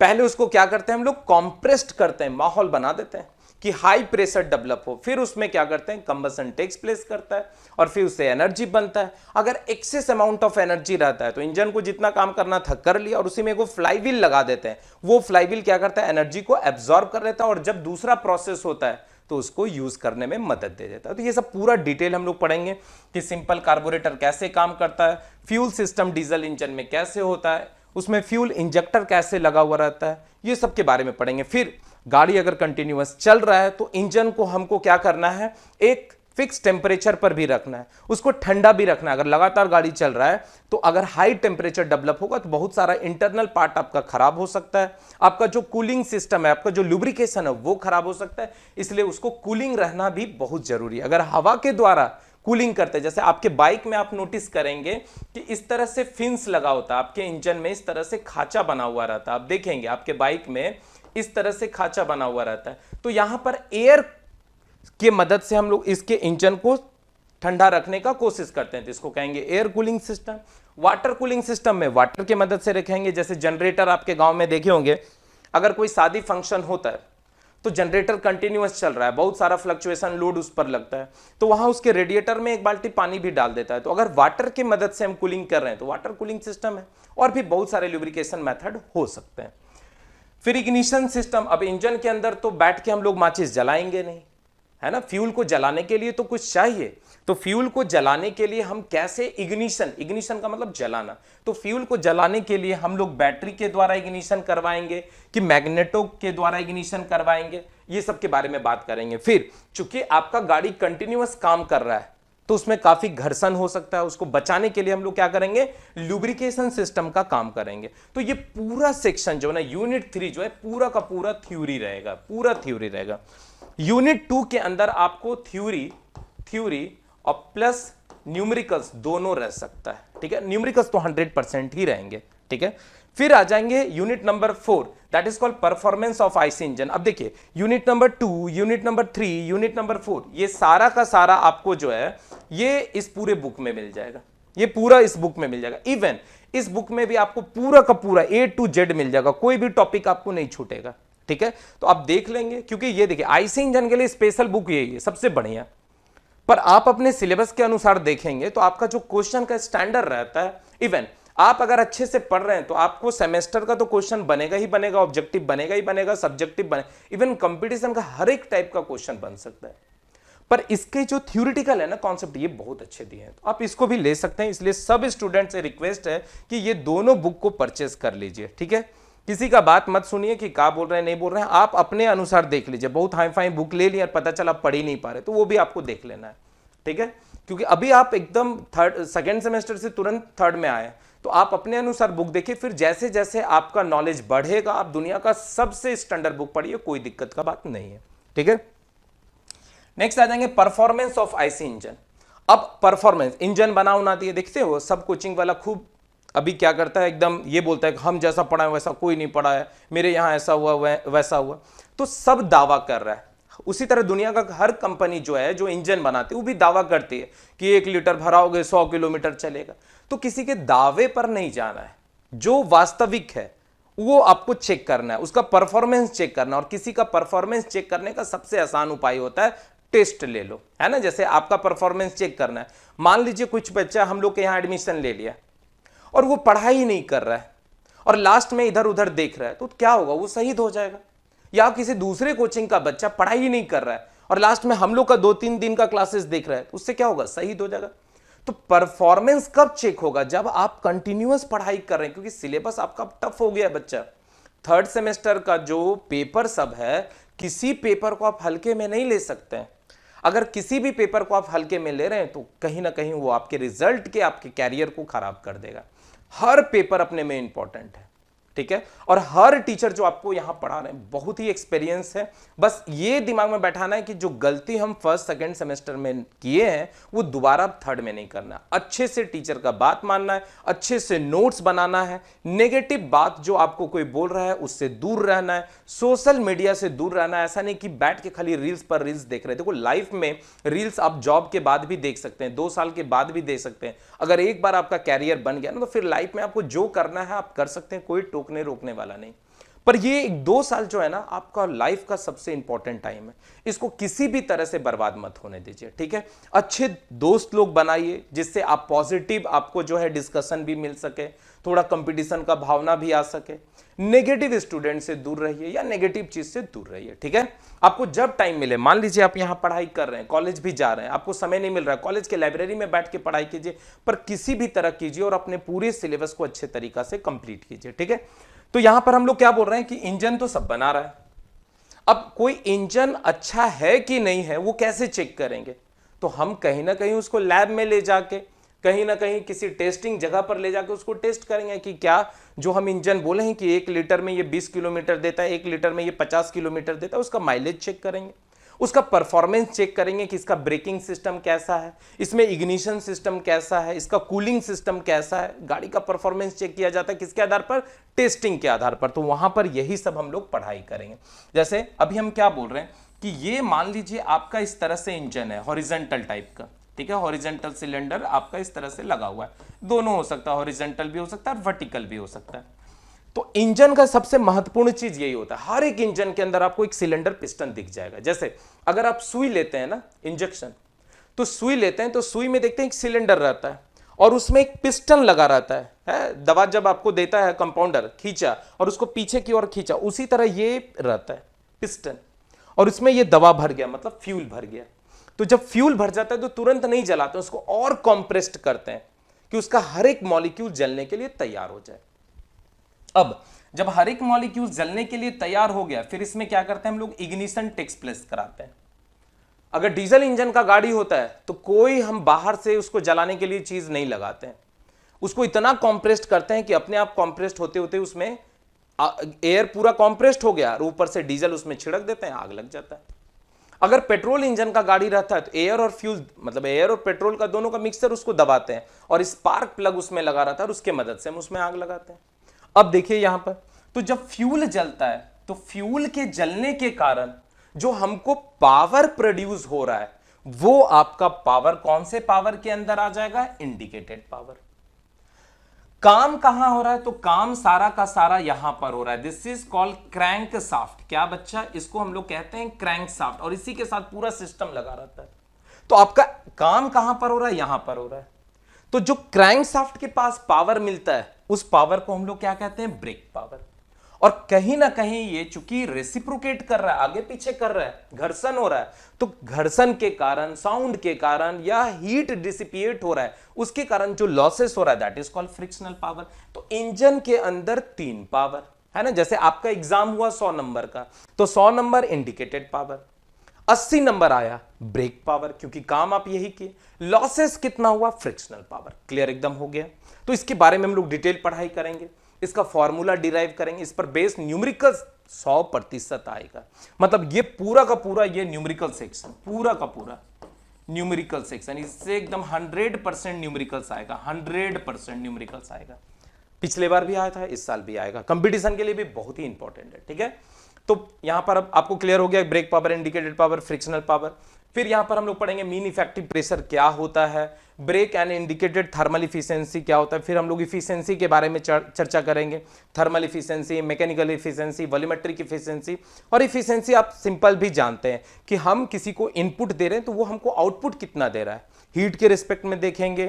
पहले उसको क्या करते हैं हम लोग? कॉम्प्रेस्ड करते हैं, माहौल बना देते हैं कि हाई प्रेशर डेवलप हो, फिर उसमें क्या करते हैं? कंबशन टेक्स प्लेस करता है, और फिर उससे एनर्जी बनता है। अगर एक्सेस अमाउंट ऑफ एनर्जी रहता है तो इंजन को जितना काम करना था कर लिया, और उसी में वो फ्लाईव्हील लगा देते हैं। वो फ्लाईव्हील क्या करता है? एनर्जी को एब्जॉर्ब कर लेता है, और जब दूसरा प्रोसेस होता है तो उसको यूज करने में मदद दे देता है। तो ये सब पूरा डिटेल हम लोग पढ़ेंगे कि सिंपल कार्बोरेटर कैसे काम करता है, फ्यूल सिस्टम डीजल इंजन में कैसे होता है, उसमें फ्यूल इंजेक्टर कैसे लगा हुआ रहता है, ये सब के बारे में पढ़ेंगे। फिर गाड़ी अगर कंटिन्यूअस चल रहा है तो इंजन को हमको क्या करना है? एक फिक्स टेम्परेचर पर भी रखना है, उसको ठंडा भी रखना है। अगर लगातार गाड़ी चल रहा है तो अगर हाई टेम्परेचर डेवलप होगा तो बहुत सारा इंटरनल पार्ट आपका खराब हो सकता है, आपका जो कूलिंग सिस्टम है, आपका जो लुब्रिकेशन है वो खराब हो सकता है। इसलिए उसको कूलिंग रहना भी बहुत जरूरी है। अगर हवा के द्वारा कूलिंग करते हैं, जैसे आपके बाइक में आप नोटिस करेंगे कि इस तरह से फिन्स लगा होता है आपके इंजन में, इस तरह से खांचा बना हुआ रहता है। आप देखेंगे आपके बाइक में इस तरह से खांचा बना हुआ रहता है। तो यहां पर एयर की मदद से हम लोग इसके इंजन को ठंडा रखने का कोशिश करते हैं, तो इसको कहेंगे air cooling system. Water cooling system में वाटर की मदद से रखेंगे। जैसे जनरेटर आपके गांव में देखे होंगे, अगर कोई शादी फंक्शन होता है तो जनरेटर कंटिन्यूअस चल रहा है, बहुत सारा फ्लक्चुएशन लोड उस पर लगता है, तो वहां उसके रेडिएटर में एक बाल्टी पानी भी डाल देता है। तो अगर वाटर की मदद से हम कूलिंग कर रहे हैं तो वाटर कूलिंग सिस्टम है। और भी बहुत सारे ल्यूब्रिकेशन मेथड हो सकते हैं। फिर इग्निशन सिस्टम, अब इंजन के अंदर तो बैठ के हम लोग माचिस जलाएंगे नहीं, है ना, फ्यूल को जलाने के लिए तो कुछ चाहिए। तो फ्यूल को जलाने के लिए हम कैसे इग्निशन, इग्निशन का मतलब जलाना, तो फ्यूल को जलाने के लिए हम लोग बैटरी के द्वारा इग्निशन करवाएंगे कि मैग्नेटो के द्वारा इग्निशन करवाएंगे, ये सब के बारे में बात करेंगे। फिर चूंकि आपका गाड़ी कंटिन्यूअस काम कर रहा है तो उसमें काफी घर्षण हो सकता है, उसको बचाने के लिए हम लोग क्या करेंगे, लुब्रिकेशन सिस्टम का काम करेंगे। तो ये पूरा सेक्शन जो है ना, यूनिट 3 जो है पूरा का पूरा थ्योरी रहेगा, पूरा थ्योरी रहेगा। यूनिट 2 के अंदर आपको थ्योरी और प्लस न्यूमेरिकल्स दोनों रह सकता है, ठीक है, न्यूमेरिकल्स तो 100% ही रहेंगे, ठीक है। फिर आ जाएंगे unit number 4, that is called performance of IC engine. अब देखिए unit number 2, unit number 3, unit number 4, ये सारा का सारा आपको जो है ये इस पूरे बुक में मिल जाएगा, ये पूरा इस बुक में मिल जाएगा। इवन इस बुक में भी आपको पूरा का पूरा A to Z मिल जाएगा, कोई भी टॉपिक आपको नहीं छूटेगा, ठीक है। तो आप देख लेंगे, क्योंकि ये देखिए आईसी इंजन के लिए स्पेशल बुक यही है सबसे बढ़िया। पर आप अपने सिलेबस के अनुसार देखेंगे तो आपका जो क्वेश्चन का स्टैंडर्ड रहता है, इवन आप अगर अच्छे से पढ़ रहे हैं तो आपको सेमेस्टर का तो क्वेश्चन बनेगा ही बनेगा, ऑब्जेक्टिव बनेगा ही बनेगा, सब्जेक्टिव बने, इवन कंपटीशन का हर एक टाइप का क्वेश्चन बन सकता है। पर इसके जो थ्योरेटिकल है ना कॉन्सेप्ट, ये बहुत अच्छे दिए हैं, तो आप इसको भी ले सकते हैं। इसलिए सब स्टूडेंट से रिक्वेस्ट है कि ये दोनों बुक को परचेस कर लीजिए, ठीक है। किसी का बात मत सुनिए कि क्या बोल रहे हैं नहीं बोल रहे हैं, आप अपने अनुसार देख लीजिए। बहुत हाई फाई बुक ले लिया, पता चला पढ़ ही नहीं पा रहे, तो वो भी आपको देख लेना है, ठीक है। क्योंकि अभी आप एकदम सेकेंड सेमेस्टर से तुरंत थर्ड में आए, तो आप अपने अनुसार बुक देखिए। फिर जैसे जैसे आपका नॉलेज बढ़ेगा, आप दुनिया का सबसे स्टैंडर्ड बुक पढ़िए, कोई दिक्कत का बात नहीं है, ठीक है। नेक्स्ट आ जाएंगे परफॉर्मेंस ऑफ आईसी इंजन। अब परफॉर्मेंस, इंजन बना होना दिए, देखते हो सब कोचिंग वाला खूब अभी क्या करता है, एकदम ये बोलता है कि हम जैसा पढ़ा है वैसा कोई नहीं पढ़ा है, मेरे यहाँ ऐसा हुआ वैसा हुआ, तो सब दावा कर रहा है। उसी तरह दुनिया का हर कंपनी जो है, जो इंजन बनाती है, वो भी दावा करती है कि 1 लीटर भराओगे 100 किलोमीटर चलेगा। तो किसी के दावे पर नहीं जाना है, जो वास्तविक है वो आपको चेक करना है, उसका परफॉर्मेंस चेक करना। और किसी का परफॉर्मेंस चेक करने का सबसे आसान उपाय होता है टेस्ट ले लो, है ना। जैसे आपका परफॉर्मेंस चेक करना है, मान लीजिए कुछ बच्चा हम लोग के यहाँ एडमिशन ले लिया और वो पढ़ाई नहीं कर रहा है और लास्ट में इधर उधर देख रहा है, तो क्या होगा, वो शहीद हो जाएगा। या किसी दूसरे कोचिंग का बच्चा पढ़ाई ही नहीं कर रहा है और लास्ट में हम लोग का 2-3 दिन का क्लासेस देख रहा है, तो उससे क्या होगा, शहीद हो जाएगा। तो परफॉर्मेंस कब चेक होगा, जब आप कंटिन्यूअस पढ़ाई कर रहे हैं, क्योंकि सिलेबस आपका टफ हो गया है बच्चा। थर्ड सेमेस्टर का जो पेपर सब है, किसी पेपर को आप हल्के में नहीं ले सकते हैं। अगर किसी भी पेपर को आप हल्के में ले रहे हैं तो कहीं ना कहीं वो आपके रिजल्ट के, आपके कैरियर को खराब कर देगा। हर पेपर अपने में इंपॉर्टेंट है, ठीक है। और हर टीचर जो आपको यहां पढ़ा रहे हैं बहुत ही एक्सपीरियंस है। बस ये दिमाग में बैठाना है कि जो गलती हम फर्स्ट सेकंड सेमेस्टर में किए हैं वो दोबारा थर्ड में नहीं करना। अच्छे से टीचर का बात मानना है, अच्छे से नोट्स बनाना है, नेगेटिव बात जो आपको कोई बोल रहा है उससे दूर रहना है, सोशल मीडिया से दूर रहना है। ऐसा नहीं कि बैठ के खाली रील्स पर रील्स देख रहे हैं। देखो लाइफ में रील्स आप जॉब के बाद भी देख सकते हैं, 2 साल के बाद भी देख सकते हैं। अगर एक बार आपका कैरियर बन गया ना, तो फिर लाइफ में आपको जो करना है आप कर सकते हैं, कोई रोकने वाला नहीं। पर ये 2 साल जो है ना, आपका लाइफ का सबसे इंपॉर्टेंट टाइम है, इसको किसी भी तरह से बर्बाद मत होने दीजिए, ठीक है। अच्छे दोस्त लोग बनाइए जिससे आप पॉजिटिव, आपको जो है डिस्कशन भी मिल सके, थोड़ा कंपटीशन का भावना भी आ सके। नेगेटिव स्टूडेंट से दूर रहिए या नेगेटिव चीज से दूर रहिए, ठीक है। आपको जब टाइम मिले, मान लीजिए आप यहां पढ़ाई कर रहे हैं, कॉलेज भी जा रहे हैं, आपको समय नहीं मिल रहा है, कॉलेज के लाइब्रेरी में बैठ के पढ़ाई कीजिए, पर किसी भी तरह कीजिए और अपने पूरे सिलेबस को अच्छे तरीका से कंप्लीट कीजिए, ठीक है। तो यहां पर हम लोग क्या बोल रहे हैं कि इंजन तो सब बना रहा है, अब कोई इंजन अच्छा है कि नहीं है वो कैसे चेक करेंगे, तो हम कहीं ना कहीं उसको लैब में ले जाके, कहीं ना कहीं किसी टेस्टिंग जगह पर ले जाके उसको टेस्ट करेंगे कि क्या जो हम इंजन बोले हैं कि 1 लीटर में ये 20 किलोमीटर देता है, 1 लीटर में ये 50 किलोमीटर देता है, उसका माइलेज चेक करेंगे, उसका परफॉर्मेंस चेक करेंगे कि इसका ब्रेकिंग सिस्टम कैसा है, इसमें इग्निशन सिस्टम कैसा है, इसका कूलिंग सिस्टम कैसा है। गाड़ी का परफॉर्मेंस चेक किया जाता है किसके आधार पर, टेस्टिंग के आधार पर। तो वहां पर यही सब हम लोग पढ़ाई करेंगे। जैसे अभी हम क्या बोल रहे हैं कि ये मान लीजिए आपका इस तरह से इंजन है, हॉरिजॉन्टल टाइप का, ठीक है, हॉरिजॉन्टल सिलेंडर आपका इस तरह से लगा हुआ है, दोनों हो सकता है, हॉरिजॉन्टल भी हो सकता है और वर्टिकल भी हो सकता है। तो इंजन का सबसे महत्वपूर्ण चीज यही होता है, हर एक इंजन के अंदर आपको एक सिलेंडर पिस्टन दिख जाएगा। जैसे अगर आप सुई लेते हैं ना, इंजेक्शन, तो सुई लेते हैं तो सुई में देखते हैं एक सिलेंडर रहता है और उसमें एक पिस्टन लगा रहता है, दवा जब आपको देता है कंपाउंडर, खींचा और उसको पीछे की ओर खींचा, उसी तरह ये रहता है पिस्टन, और इसमें ये दवा भर गया, मतलब फ्यूल भर गया। तो जब फ्यूल भर जाता है तो तुरंत नहीं जलाते, उसको और कॉम्प्रेस्ड करते हैं कि उसका हर एक मॉलिक्यूल जलने के लिए तैयार हो जाए। अब जब हर एक मॉलिक्यूल जलने के लिए तैयार हो गया, फिर इसमें क्या करते हैं हम लोग, इग्निशन टेक्स प्लेस कराते हैं। अगर डीजल इंजन का गाड़ी होता है तो कोई हम बाहर से उसको जलाने के लिए चीज नहीं लगाते हैं, उसको इतना कॉम्प्रेस्ड करते हैं कि अपने आप कॉम्प्रेस्ड होते होते उसमें एयर पूरा कॉम्प्रेस्ड हो गया और ऊपर से डीजल उसमें छिड़क देते हैं, आग लग जाता है। अगर पेट्रोल इंजन का गाड़ी रहता है तो एयर और फ्यूल, मतलब एयर और पेट्रोल का दोनों का मिक्सचर उसको दबाते हैं और स्पार्क प्लग उसमें लगा रहता है और उसके मदद से हम उसमें आग लगाते हैं। अब देखिए यहां पर, तो जब फ्यूल जलता है तो फ्यूल के जलने के कारण जो हमको पावर प्रोड्यूस हो रहा है वो आपका पावर कौन से पावर के अंदर आ जाएगा, इंडिकेटेड पावर। काम कहां हो रहा है, तो काम सारा का सारा यहां पर हो रहा है। This is called crank soft. क्या बच्चा, इसको हम लोग कहते हैं क्रैंक साफ्ट, और इसी के साथ पूरा सिस्टम लगा रहता है। तो आपका काम कहां पर हो रहा है, यहां पर हो रहा है। तो जो क्रैंक साफ्ट के पास पावर मिलता है उस पावर को हम लोग क्या कहते हैं, ब्रेक पावर। और कहीं ना कहीं ये चूंकि रेसिप्रोकेट कर रहा है, आगे पीछे कर रहा है, घर्षण हो रहा है, तो घर्षण के कारण, साउंड के कारण या हीट डिसिपिएट हो रहा है, उसके कारण जो लॉसेस हो रहा है that is called frictional power. तो इंजन के अंदर 3 पावर है ना, जैसे आपका एग्जाम हुआ 100 नंबर का, तो 100 नंबर इंडिकेटेड पावर, 80 नंबर आया ब्रेक पावर, क्योंकि काम आप यही किए। लॉसेस कितना हुआ, फ्रिक्शनल पावर। क्लियर एकदम हो गया। तो इसके बारे में हम लोग डिटेल पढ़ाई करेंगे, इसका फॉर्मूला डिराइव करेंगे, इस पर बेस न्यूमेरिकल 100% आएगा। मतलब ये पूरा का पूरा ये न्यूमेरिकल सेक्शन, पूरा का पूरा न्यूमेरिकल सेक्शन, इससे एकदम 100% न्यूमेरिकल्स आएगा, 100% न्यूमेरिकल्स आएगा। पिछले बार भी आया था, इस साल भी आएगा, कंपटीशन के लिए भी बहुत ही इंपॉर्टेंट है। ठीक है, तो यहां पर अब आपको क्लियर हो गया brake power, indicated power, frictional power. फिर यहां पर हम लोग पढ़ेंगे मीन इफेक्टिव प्रेशर क्या होता है, brake and indicated thermal efficiency क्या होता है। फिर हम लोग इफिशिएंसी के बारे में चर्चा करेंगे, thermal efficiency, mechanical efficiency, volumetric efficiency. और इफिशिएंसी आप सिंपल भी जानते हैं कि हम किसी को इनपुट दे रहे हैं तो वो हमको आउटपुट कितना दे रहा है, हीट के रिस्पेक्ट में देखेंगे,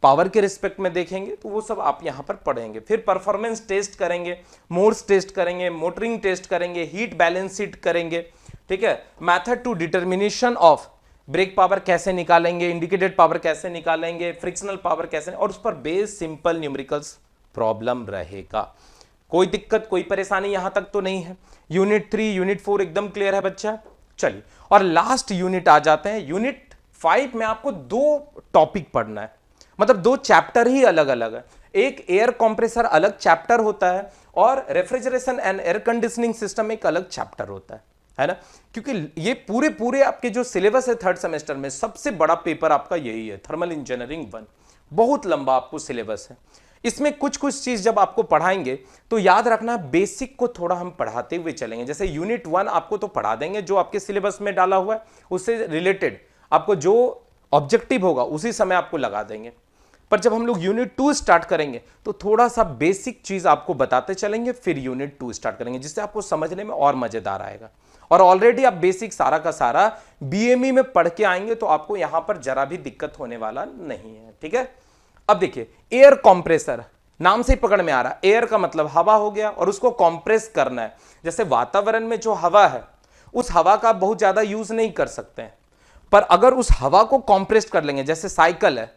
पावर के रिस्पेक्ट में देखेंगे, तो वो सब आप यहां पर पढ़ेंगे। फिर परफॉर्मेंस टेस्ट करेंगे, मोड्स टेस्ट करेंगे, मोटरिंग टेस्ट करेंगे, हीट बैलेंस शीट करेंगे। ठीक है, method to determination of brake power कैसे निकालेंगे, इंडिकेटेड पावर कैसे निकालेंगे, फ्रिक्शनल पावर कैसे, और उस पर बेस सिंपल न्यूमेरिकल्स प्रॉब्लम रहेगा। कोई दिक्कत, कोई परेशानी यहां तक तो नहीं है। यूनिट 3, यूनिट 4 एकदम क्लियर है बच्चा। चलिए, और लास्ट यूनिट आ जाते हैं। यूनिट 5 में आपको 2 टॉपिक पढ़ना है, मतलब 2 चैप्टर ही अलग अलग है। एक एयर कंप्रेसर अलग चैप्टर होता है और refrigeration and air conditioning system एक अलग चैप्टर होता है ना, क्योंकि ये पूरे आपके जो सिलेबस है 3rd सेमेस्टर में सबसे बड़ा पेपर आपका यही है, थर्मल इंजीनियरिंग 1। बहुत लंबा आपको सिलेबस है। इसमें कुछ चीज जब आपको पढ़ाएंगे तो याद रखना, बेसिक को थोड़ा हम पढ़ाते हुए चलेंगे। जैसे यूनिट 1 आपको तो पढ़ा देंगे जो आपके सिलेबस में डाला हुआ है, उससे रिलेटेड आपको जो ऑब्जेक्टिव होगा उसी समय आपको लगा देंगे। पर जब हम लोग यूनिट 2 स्टार्ट करेंगे तो थोड़ा सा बेसिक चीज आपको बताते चलेंगे, फिर यूनिट 2 स्टार्ट करेंगे, जिससे आपको समझने में और मजेदार आएगा। और ऑलरेडी आप बेसिक सारा का सारा बीएमई में पढ़ के आएंगे तो आपको यहां पर जरा भी दिक्कत होने वाला नहीं है। ठीक है, अब देखिए, एयर कंप्रेसर नाम से ही पकड़ में आ रहा है, एयर का मतलब हवा हो गया और उसको कंप्रेस करना है। जैसे वातावरण में जो हवा है उस हवा का बहुत ज्यादा यूज नहीं कर सकते हैं, पर अगर उस हवा को कंप्रेस कर लेंगे, जैसे साइकिल है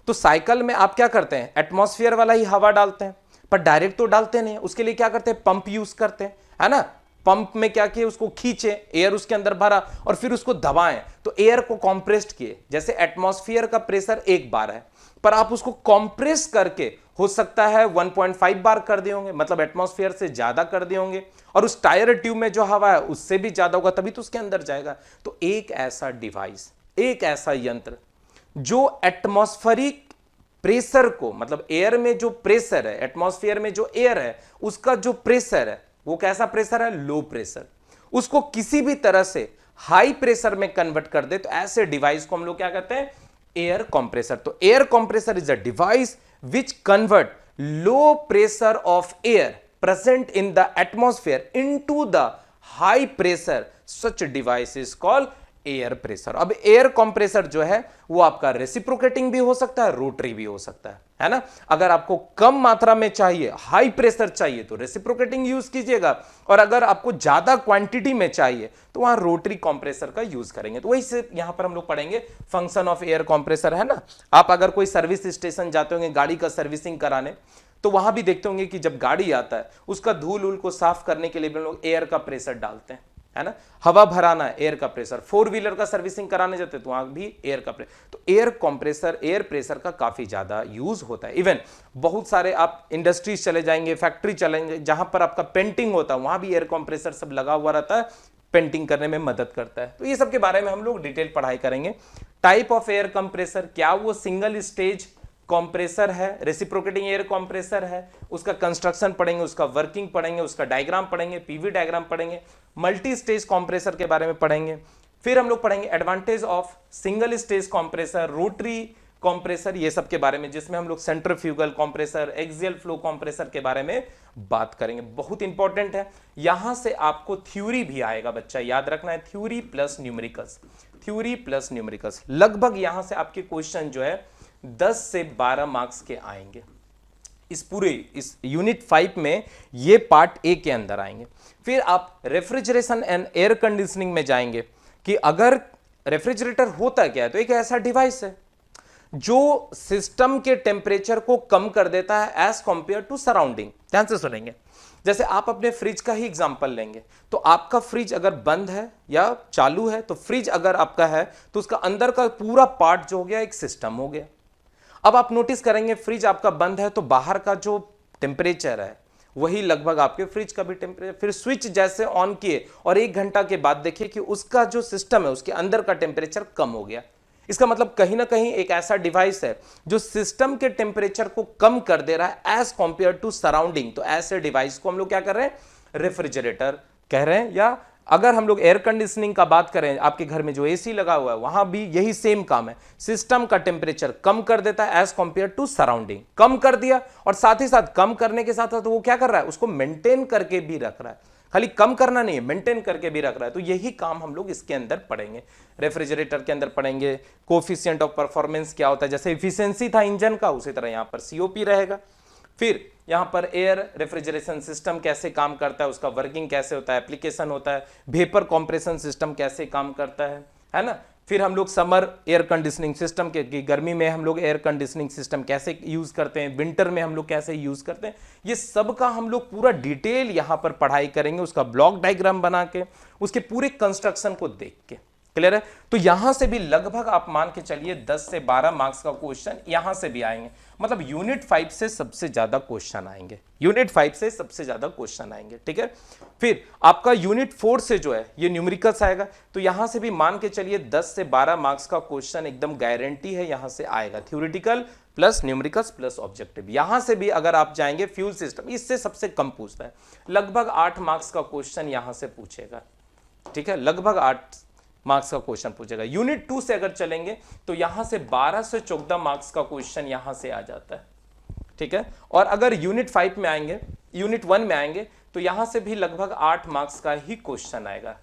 तो साइकिल में आप क्या करते हैं, एटमॉस्फेयर वाला ही हवा डालते हैं, पर डायरेक्ट तो डालते नहीं। उसके लिए क्या करते हैं, पंप यूज करते हैं, है ना। पंप में क्या किए, उसको खींचे, एयर उसके अंदर भरा और फिर उसको दबाएं तो एयर को कंप्रेस्ड किए। जैसे एटमॉस्फेयर का प्रेशर 1 बार है, पर आप उसको कंप्रेस करके हो सकता है 1.5 बार कर दिए होंगे, मतलब एटमॉस्फेयर से ज्यादा कर दिए होंगे, और उस टायर ट्यूब में जो हवा है उससे भी ज्यादा होगा, तभी तो उसके अंदर जाएगा। तो एक ऐसा डिवाइस, एक ऐसा यंत्र जो एटमॉस्फेरिक प्रेशर को, मतलब एयर में जो प्रेशर है, एटमॉस्फेयर में जो एयर है उसका जो प्रेशर है वो कैसा प्रेशर है, लो प्रेशर, उसको किसी भी तरह से हाई प्रेशर में कन्वर्ट कर दे, तो ऐसे डिवाइस को हम लोग क्या कहते हैं, एयर कंप्रेसर। तो air compressor is a device which convert low pressure of air present in the atmosphere into the high pressure. Such device is called air pressure. अब एयर कंप्रेसर जो है वो आपका रेसिप्रोकेटिंग भी हो सकता है, रोटरी भी हो सकता है ना। अगर आपको कम मात्रा में चाहिए, हाई प्रेशर चाहिए, तो रेसिप्रोकेटिंग यूज कीजिएगा, और अगर आपको ज्यादा क्वांटिटी में चाहिए तो वहां रोटरी कंप्रेसर का यूज करेंगे। तो वही से यहां पर हम लोग पढ़ेंगे फंक्शन ऑफ एयर कंप्रेसर, है ना। आप अगर कोई सर्विस स्टेशन जाते होंगे गाड़ी का सर्विसिंग कराने, तो वहां भी देखते होंगे कि जब गाड़ी आता है उसका धूल उल को साफ करने के लिए भी हम लोग एयर का प्रेशर डालते हैं, है ना। हवा भराना है, एयर का प्रेशर। 4 व्हीलर का सर्विसिंग कराने जाते हैं तो वहां भी एयर का प्रेशर। तो एयर कंप्रेसर, एयर प्रेशर का काफी ज्यादा यूज होता है। इवन बहुत सारे आप इंडस्ट्रीज चले जाएंगे, फैक्ट्री चलेंगे, जहां पर आपका पेंटिंग होता है वहां भी एयर कंप्रेसर सब लगा हुआ रहता है, पेंटिंग करने में मदद करता है। तो ये सब के बारे में हम लोग डिटेल पढ़ाई करेंगे। टाइप ऑफ एयर कंप्रेसर, क्या वो सिंगल स्टेज कंप्रेसर है, रेसिप्रोकेटिंग एयर कंप्रेसर है, उसका कंस्ट्रक्शन पढ़ेंगे, उसका वर्किंग पढ़ेंगे, उसका डायग्राम पढ़ेंगे, पीवी डायग्राम पढ़ेंगे, मल्टी स्टेज कंप्रेसर के बारे में पढ़ेंगे। फिर हम लोग पढ़ेंगे advantage of single stage compressor, rotary compressor, ये सब के बारे में, जिसमें हम लोग centrifugal compressor, axial flow compressor के बारे में बात करेंगे। बहुत इंपॉर्टेंट है, यहां से आपको थ्योरी भी आएगा बच्चा, याद रखना है, theory plus numericals, theory plus numericals. लगभग यहां से आपके क्वेश्चन जो है 10 से 12 मार्क्स के आएंगे इस यूनिट 5 में, ये पार्ट ए के अंदर आएंगे। फिर आप रेफ्रिजरेशन एंड एयर कंडीशनिंग में जाएंगे कि अगर रेफ्रिजरेटर होता क्या है, तो एक ऐसा डिवाइस है जो सिस्टम के टेम्परेचर को कम कर देता है एज कंपेयर टू सराउंडिंग। ध्यान से सुनेंगे, जैसे आप अपने फ्रिज का ही एग्जांपल लेंगे, तो आपका फ्रिज अगर बंद है या चालू है, तो फ्रिज अगर आपका है तो उसका अंदर का पूरा पार्ट जो हो गया एक सिस्टम हो गया। अब आप नोटिस करेंगे फ्रिज आपका बंद है तो बाहर का जो टेम्परेचर है वही लगभग आपके फ्रिज का भी टेम्परेचर। फिर स्विच जैसे ऑन किए और 1 घंटा के बाद देखिए कि उसका जो सिस्टम है उसके अंदर का टेम्परेचर कम हो गया। इसका मतलब कहीं ना कहीं एक ऐसा डिवाइस है जो सिस्टम के टेम्परेचर को कम कर दे रहा है एज कंपेयर टू सराउंडिंग। तो ऐसे डिवाइस को हम लोग क्या कर रहे हैं, रेफ्रिजरेटर कह रहे हैं। या अगर हम लोग एयर कंडीशनिंग का बात करें, आपके घर में जो एसी लगा हुआ है वहां भी यही सेम काम है, सिस्टम का टेम्परेचर कम कर देता है एज कंपेयर टू सराउंडिंग। कम कर दिया और साथ ही साथ कम करने के साथ साथ वो क्या कर रहा है, उसको मेंटेन करके भी रख रहा है। खाली कम करना नहीं है, मेंटेन करके भी रख रहा है। तो यही काम हम लोग इसके अंदर पढ़ेंगे, रेफ्रिजरेटर के अंदर पढ़ेंगे। कोफिशिएंट ऑफ परफॉर्मेंस क्या होता है, जैसे इफिशियंसी था इंजन का, उसी तरह यहां पर सीओपी रहेगा। फिर यहां पर एयर रेफ्रिजरेशन सिस्टम कैसे काम करता है, उसका वर्किंग कैसे होता है, एप्लीकेशन होता है। वेपर कंप्रेशन सिस्टम कैसे काम करता है ना। फिर हम लोग समर एयर कंडीशनिंग सिस्टम के, गर्मी में हम लोग एयर कंडीशनिंग सिस्टम कैसे यूज करते हैं, विंटर में हम लोग कैसे यूज करते हैं, ये सब का हम लोग पूरा डिटेल यहां पर पढ़ाई करेंगे, उसका ब्लॉक डायग्राम बना के, उसके पूरे कंस्ट्रक्शन को देख के। क्लियर है। तो यहां से भी लगभग आप मान के चलिए 10 से 12 मार्क्स का क्वेश्चन यहां से भी आएंगे। मतलब यूनिट 5 से सबसे ज्यादा क्वेश्चन आएंगे, यूनिट 5 से सबसे ज्यादा क्वेश्चन आएंगे। ठीक है। फिर आपका यूनिट 4 से जो है ये न्यूमेरिकल्स आएगा, तो यहां से भी मान के चलिए 10 से 12 मार्क्स का क्वेश्चन एकदम गारंटी है यहां से आएगा। Theoretical plus numericals plus objective. यहां से भी अगर आप जाएंगे फ्यूल सिस्टम, इससे सबसे कम पूछता है, लगभग 8 मार्क्स का क्वेश्चन यहां से पूछेगा। ठीक है, लगभग 8 मार्क्स का क्वेश्चन पूछेगा। यूनिट 2 से अगर चलेंगे तो यहां से 12 से 14 मार्क्स का क्वेश्चन यहां से आ जाता है। ठीक है। और अगर यूनिट 5 में आएंगे, यूनिट 1 में आएंगे, तो यहां से भी लगभग 8 मार्क्स का ही क्वेश्चन आएगा।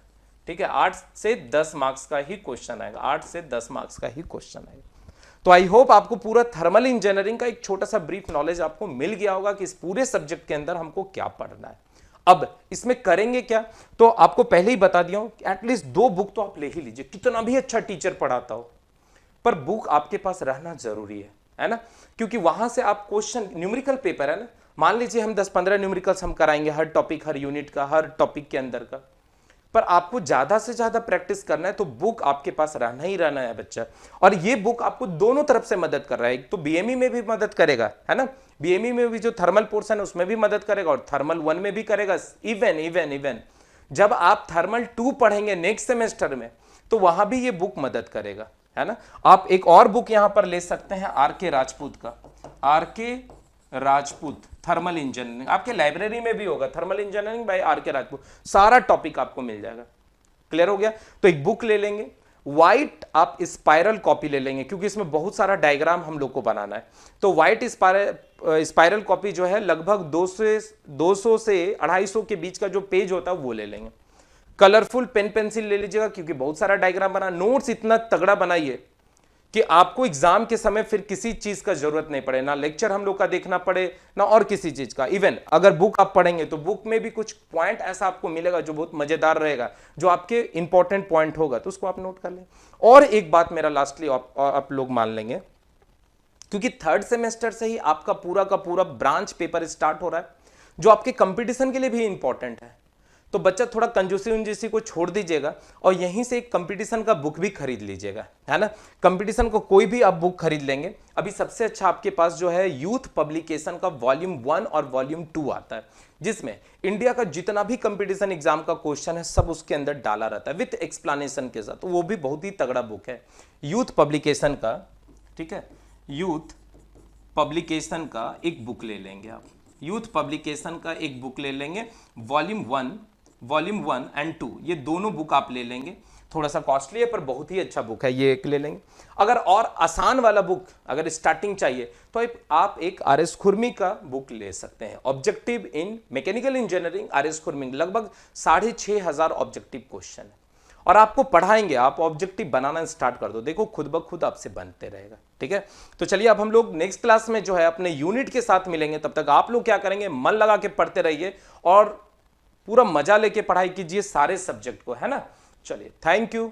ठीक है, 8 से 10 मार्क्स का ही क्वेश्चन आएगा, 8 से 10 मार्क्स का ही क्वेश्चन आएगा। तो आई होप आपको पूरा थर्मल इंजीनियरिंग का एक छोटा सा ब्रीफ नॉलेज आपको मिल गया होगा कि इस पूरे सब्जेक्ट के अंदर हमको क्या पढ़ना है। अब इसमें करेंगे क्या, तो आपको पहले ही बता दिया हूं कि एटलीस्ट 2 बुक तो आप ले ही लीजिए। कितना भी अच्छा टीचर पढ़ाता हो, पर बुक आपके पास रहना जरूरी है ना। क्योंकि वहां से आप क्वेश्चन, न्यूमेरिकल पेपर है ना, मान लीजिए हम 10-15 न्यूमेरिकल्स हम कराएंगे हर टॉपिक, हर यूनिट का, हर टॉपिक के अंदर का, पर आपको ज्यादा से ज्यादा प्रैक्टिस करना है तो बुक आपके पास रहना ही रहना है बच्चा। और ये बुक आपको दोनों तरफ से मदद कर रहा है, एक तो बीएमई में भी मदद करेगा, है ना, बीएमई में भी जो थर्मल पोर्शन है उसमें भी मदद करेगा, और थर्मल 1 में भी करेगा। इवन जब आप थर्मल 2 पढ़ेंगे नेक्स्ट सेमेस्टर में, तो वहां भी ये बुक मदद करेगा, है ना। आप एक और बुक यहां पर ले सकते हैं आर.के. राजपूत का, आर.के. राजपूत थर्मल इंजीनियरिंग, आपके लाइब्रेरी में भी होगा, thermal engineering by R K. Rajput, सारा टॉपिक आपको मिल जाएगा। क्लियर हो गया। तो एक बुक ले लेंगे, व्हाइट आप स्पाइरल कॉपी ले लेंगे, क्योंकि इसमें बहुत सारा डायग्राम हम लोग को बनाना है। तो व्हाइट स्पाइरल कॉपी जो है लगभग 200 से 250 के बीच का जो पेज होता है वो ले लेंगे। कलरफुल पेन पेंसिल ले लीजिएगा क्योंकि बहुत सारा डायग्राम बना, नोट्स इतना तगड़ा बनाइए कि आपको एग्जाम के समय फिर किसी चीज का जरूरत नहीं पड़े, ना लेक्चर हम लोग का देखना पड़े ना और किसी चीज का। इवन अगर बुक आप पढ़ेंगे तो बुक में भी कुछ पॉइंट ऐसा आपको मिलेगा जो बहुत मजेदार रहेगा, जो आपके इंपॉर्टेंट पॉइंट होगा तो उसको आप नोट कर लें। और एक बात मेरा लास्टली आप लोग मान लेंगे, क्योंकि थर्ड सेमेस्टर से ही आपका पूरा का पूरा ब्रांच पेपर स्टार्ट हो रहा है जो आपके कंपटीशन के लिए भी इंपॉर्टेंट है, तो बच्चा थोड़ा कंजूसी उंजूसी को छोड़ दीजिएगा और यहीं से एक कंपटीशन का बुक भी खरीद लीजिएगा, है ना। कंपटीशन को कोई भी आप बुक खरीद लेंगे। अभी सबसे अच्छा आपके पास जो है यूथ पब्लिकेशन का वॉल्यूम 1 और वॉल्यूम 2 आता है, जिसमें इंडिया का जितना भी कंपटीशन एग्जाम का क्वेश्चन है सब उसके अंदर डाला रहता है विथ एक्सप्लेनेशन के साथ, तो वो भी बहुत ही तगड़ा बुक है यूथ पब्लिकेशन का। ठीक है, यूथ पब्लिकेशन का एक बुक ले लेंगे आप, यूथ पब्लिकेशन का एक बुक ले लेंगे, वॉल्यूम 1 एंड 2 ये दोनों बुक आप ले लेंगे। थोड़ा सा कॉस्टली है पर बहुत ही अच्छा बुक है, ये एक ले लेंगे। अगर और आसान वाला बुक अगर स्टार्टिंग चाहिए तो आप एक आर.एस. खुरमी का बुक ले सकते हैं, ऑब्जेक्टिव इन मैकेनिकल इंजीनियरिंग आर.एस. खुरमी, लगभग 6,500 ऑब्जेक्टिव क्वेश्चन है और आपको पढ़ाएंगे, आप ऑब्जेक्टिव बनाना स्टार्ट कर दो, देखो खुद ब खुद आपसे बनते रहेगा। ठीक है, तो चलिए अब हम लोग नेक्स्ट क्लास में जो है अपने यूनिट के साथ मिलेंगे। तब तक आप लोग क्या करेंगे, मन लगा के पढ़ते रहिए और पूरा मजा लेके पढ़ाई कीजिए सारे सब्जेक्ट को, है ना। चलिए, थैंक यू।